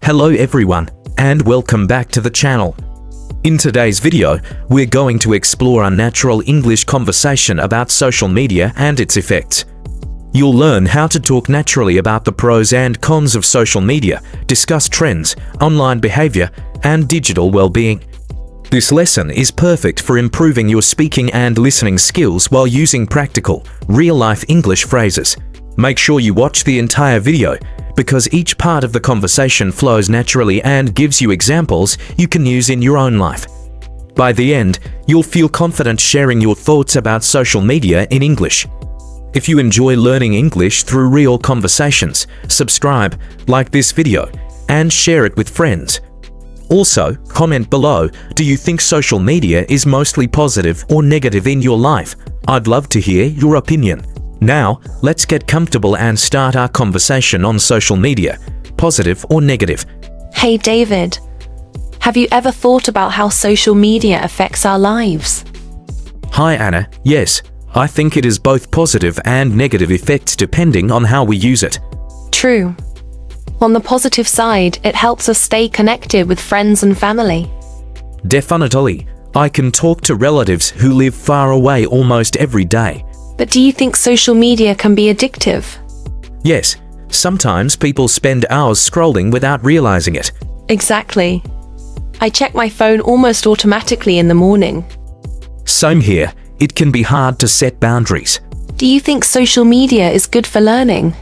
Hello everyone, and welcome back to the channel. In today's video, we're going to explore a natural English conversation about social media and its effects. You'll learn how to talk naturally about the pros and cons of social media, discuss trends, online behavior, and digital well-being. This lesson is perfect for improving your speaking and listening skills while using practical, real-life English phrases. Make sure you watch the entire video, because each part of the conversation flows naturally and gives you examples you can use in your own life. By the end, you'll feel confident sharing your thoughts about social media in English. If you enjoy learning English through real conversations, subscribe, like this video, and share it with friends. Also, comment below, do you think social media is mostly positive or negative in your life? I'd love to hear your opinion. Now, let's get comfortable and start our conversation on social media, positive or negative. Hey David, have you ever thought about how social media affects our lives? Hi Anna, yes, I think it is both positive and negative effects depending on how we use it. True. On the positive side, it helps us stay connected with friends and family. Definitely, I can talk to relatives who live far away almost every day. But do you think social media can be addictive? Yes, sometimes people spend hours scrolling without realizing it. Exactly. I check my phone almost automatically in the morning. Same here, it can be hard to set boundaries. Do you think social media is good for learning?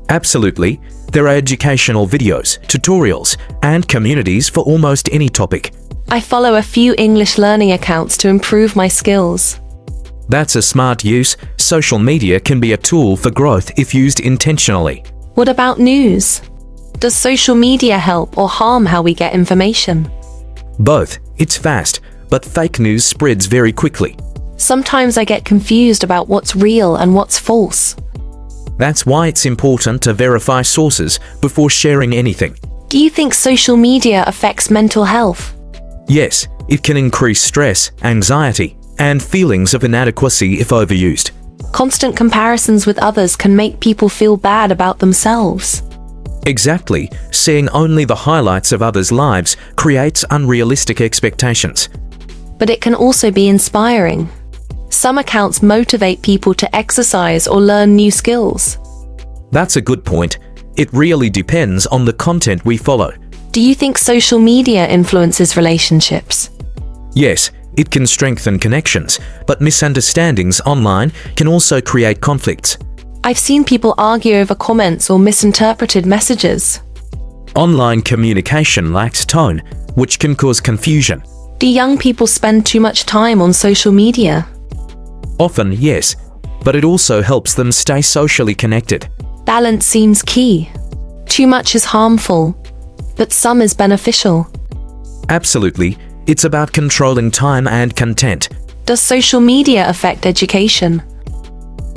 Absolutely. There are educational videos, tutorials, and communities for almost any topic. I follow a few English learning accounts to improve my skills. That's a smart use. Social media can be a tool for growth if used intentionally. What about news? Does social media help or harm how we get information? Both. It's fast, but fake news spreads very quickly. Sometimes I get confused about what's real and what's false. That's why it's important to verify sources before sharing anything. Do you think social media affects mental health? Yes, it can increase stress, anxiety, and feelings of inadequacy if overused. Constant comparisons with others can make people feel bad about themselves. Exactly, seeing only the highlights of others' lives creates unrealistic expectations. But it can also be inspiring. Some accounts motivate people to exercise or learn new skills. That's a good point. It really depends on the content we follow. Do you think social media influences relationships? Yes, it can strengthen connections, but misunderstandings online can also create conflicts. I've seen people argue over comments or misinterpreted messages. Online communication lacks tone, which can cause confusion. Do young people spend too much time on social media? Often, yes, but it also helps them stay socially connected. Balance seems key. Too much is harmful, but some is beneficial. Absolutely, it's about controlling time and content. Does social media affect education?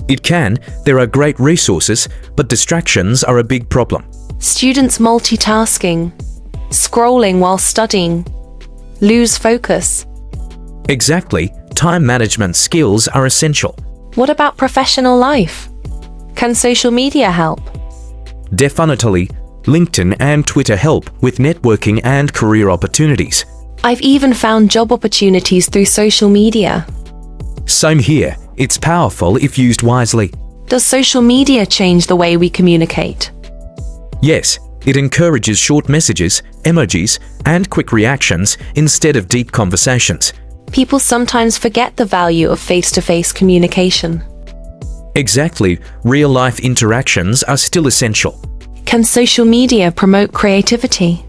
It can. There are great resources, but distractions are a big problem. Students multitasking, scrolling while studying, lose focus. Exactly, time management skills are essential. What about professional life? Can social media help? Definitely, LinkedIn and Twitter help with networking and career opportunities. I've even found job opportunities through social media. Same here, it's powerful if used wisely. Does social media change the way we communicate? Yes, it encourages short messages, emojis, and quick reactions instead of deep conversations. People sometimes forget the value of face-to-face communication. Exactly, real-life interactions are still essential. Can social media promote creativity?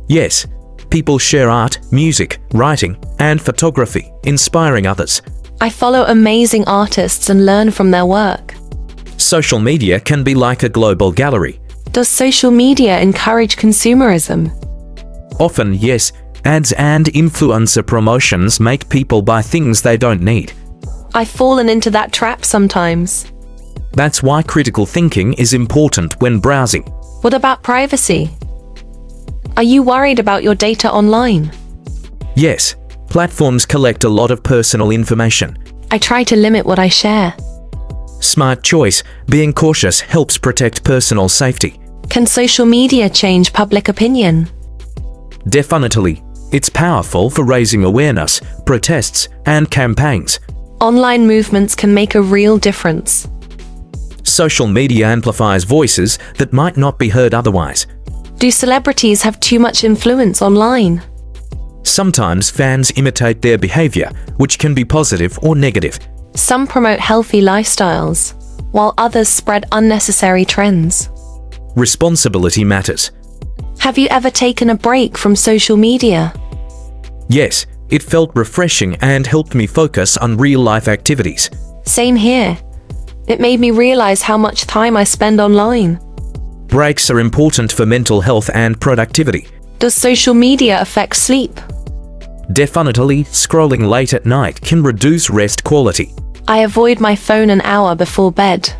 Yes, people share art, music, writing, and photography, inspiring others. I follow amazing artists and learn from their work. Social media can be like a global gallery. Does social media encourage consumerism? Often, yes, ads and influencer promotions make people buy things they don't need. I've fallen into that trap sometimes. That's why critical thinking is important when browsing. What about privacy? Are you worried about your data online? Yes, platforms collect a lot of personal information. I try to limit what I share. Smart choice. Being cautious helps protect personal safety. Can social media change public opinion? Definitely. It's powerful for raising awareness, protests, and campaigns. Online movements can make a real difference. Social media amplifies voices that might not be heard otherwise. Do celebrities have too much influence online? Sometimes fans imitate their behavior, which can be positive or negative. Some promote healthy lifestyles, while others spread unnecessary trends. Responsibility matters. Have you ever taken a break from social media? Yes, it felt refreshing and helped me focus on real-life activities. Same here. It made me realize how much time I spend online. Breaks are important for mental health and productivity. Does social media affect sleep? Definitely, scrolling late at night can reduce rest quality. I avoid my phone an hour before bed.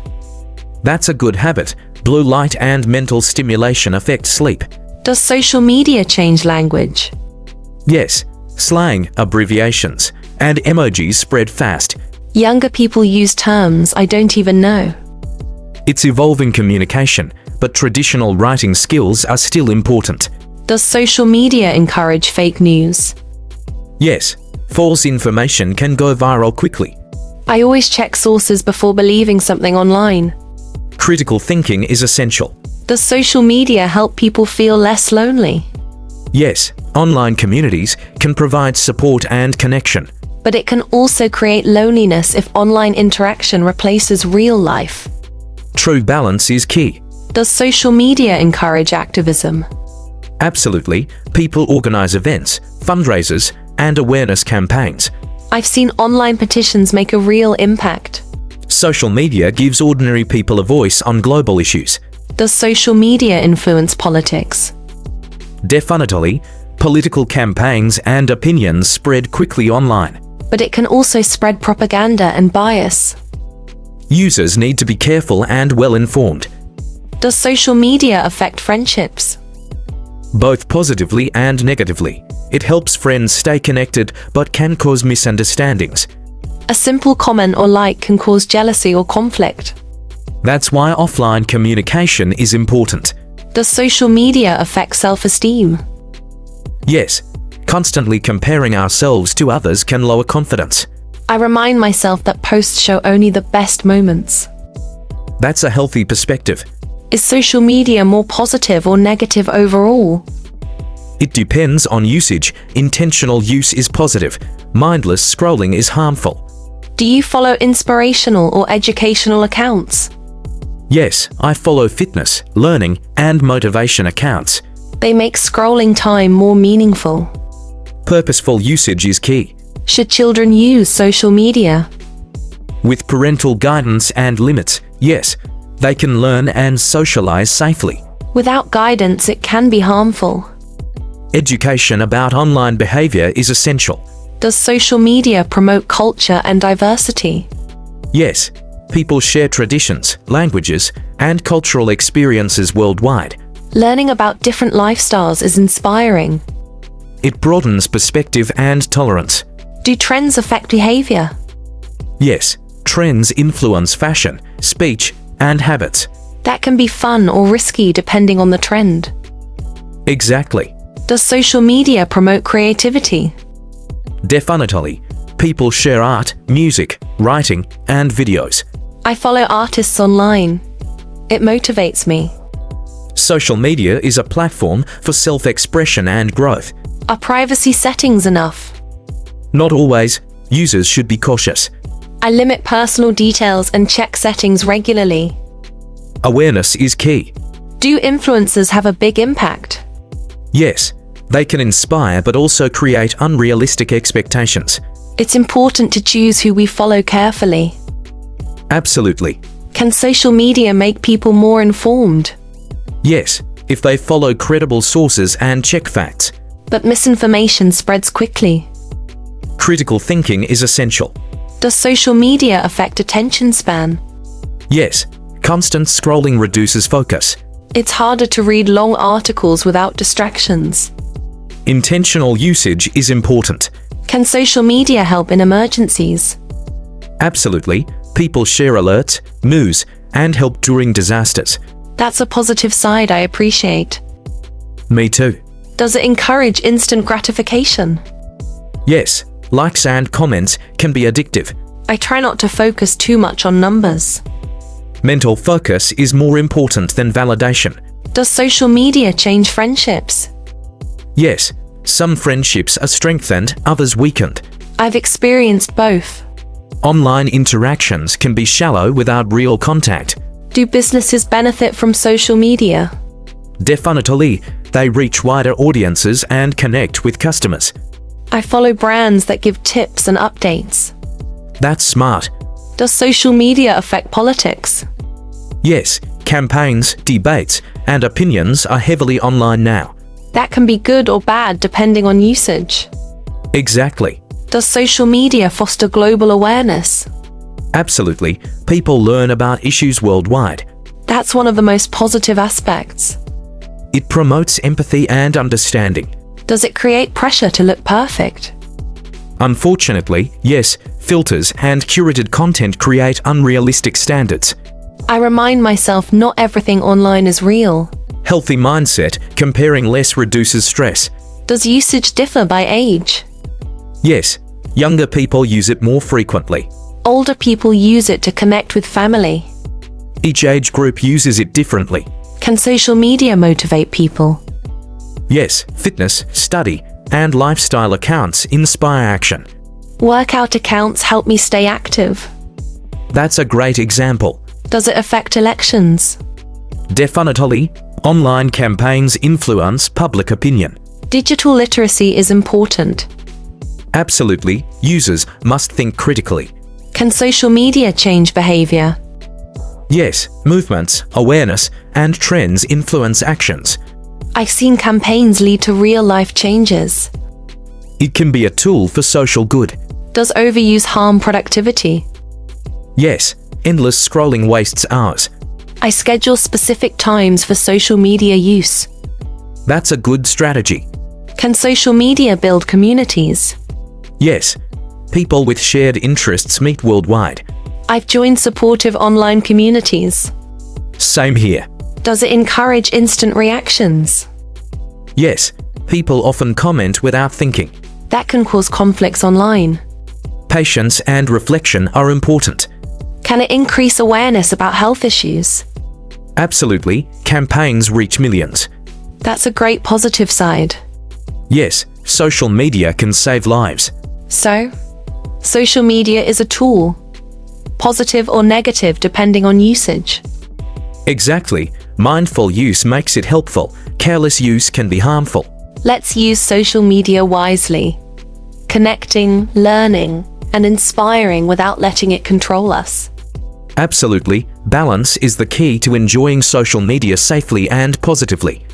That's a good habit. Blue light and mental stimulation affect sleep. Does social media change language? Yes, slang, abbreviations, and emojis spread fast. Younger people use terms I don't even know. It's evolving communication, but traditional writing skills are still important. Does social media encourage fake news? Yes, false information can go viral quickly. I always check sources before believing something online. Critical thinking is essential. Does social media help people feel less lonely? Yes, online communities can provide support and connection. But it can also create loneliness if online interaction replaces real life. True balance is key. Does social media encourage activism? Absolutely, people organize events, fundraisers, and awareness campaigns. I've seen online petitions make a real impact. Social media gives ordinary people a voice on global issues. Does social media influence politics? Definitely, political campaigns and opinions spread quickly online. But it can also spread propaganda and bias. Users need to be careful and well-informed. Does social media affect friendships? Both positively and negatively. It helps friends stay connected but can cause misunderstandings. A simple comment or like can cause jealousy or conflict. That's why offline communication is important. Does social media affect self-esteem? Yes, constantly comparing ourselves to others can lower confidence. I remind myself that posts show only the best moments. That's a healthy perspective. Is social media more positive or negative overall? It depends on usage. Intentional use is positive. Mindless scrolling is harmful. Do you follow inspirational or educational accounts? Yes, I follow fitness, learning, and motivation accounts. They make scrolling time more meaningful. Purposeful usage is key. Should children use social media? With parental guidance and limits, yes, they can learn and socialize safely. Without guidance, it can be harmful. Education about online behavior is essential. Does social media promote culture and diversity? Yes, people share traditions, languages, and cultural experiences worldwide. Learning about different lifestyles is inspiring. It broadens perspective and tolerance. Do trends affect behavior? Yes, trends influence fashion, speech, and habits. That can be fun or risky depending on the trend. Exactly. Does social media promote creativity? Definitely. People share art, music, writing, and videos. I follow artists online. It motivates me. Social media is a platform for self-expression and growth. Are privacy settings enough? Not always. Users should be cautious. I limit personal details and check settings regularly. Awareness is key. Do influencers have a big impact? Yes, they can inspire but also create unrealistic expectations. It's important to choose who we follow carefully. Absolutely. Can social media make people more informed? Yes, if they follow credible sources and check facts. But misinformation spreads quickly. Critical thinking is essential. Does social media affect attention span? Yes, constant scrolling reduces focus. It's harder to read long articles without distractions. Intentional usage is important. Can social media help in emergencies? Absolutely. People share alerts, news, and help during disasters. That's a positive side I appreciate. Me too. Does it encourage instant gratification? Yes, likes and comments can be addictive. I try not to focus too much on numbers. Mental focus is more important than validation. Does social media change friendships? Yes, some friendships are strengthened, others weakened. I've experienced both. Online interactions can be shallow without real contact. Do businesses benefit from social media? Definitely, they reach wider audiences and connect with customers. I follow brands that give tips and updates. That's smart. Does social media affect politics? Yes, campaigns, debates, and opinions are heavily online now. That can be good or bad depending on usage. Exactly. Does social media foster global awareness? Absolutely. People learn about issues worldwide. That's one of the most positive aspects. It promotes empathy and understanding. Does it create pressure to look perfect? Unfortunately, yes, filters and curated content create unrealistic standards. I remind myself not everything online is real. Healthy mindset, comparing less reduces stress. Does usage differ by age? Yes, younger people use it more frequently. Older people use it to connect with family. Each age group uses it differently. Can social media motivate people? Yes, fitness, study, and lifestyle accounts inspire action. Workout accounts help me stay active. That's a great example. Does it affect elections? Definitely, online campaigns influence public opinion. Digital literacy is important. Absolutely, users must think critically. Can social media change behavior? Yes, movements, awareness, and trends influence actions. I've seen campaigns lead to real-life changes. It can be a tool for social good. Does overuse harm productivity? Yes, endless scrolling wastes hours. I schedule specific times for social media use. That's a good strategy. Can social media build communities? Yes, people with shared interests meet worldwide. I've joined supportive online communities. Same here. Does it encourage instant reactions? Yes, people often comment without thinking. That can cause conflicts online. Patience and reflection are important. Can it increase awareness about health issues? Absolutely, campaigns reach millions. That's a great positive side. Yes, social media can save lives. So, social media is a tool, positive or negative depending on usage. Exactly, mindful use makes it helpful, careless use can be harmful. Let's use social media wisely, connecting, learning, and inspiring without letting it control us. Absolutely, balance is the key to enjoying social media safely and positively.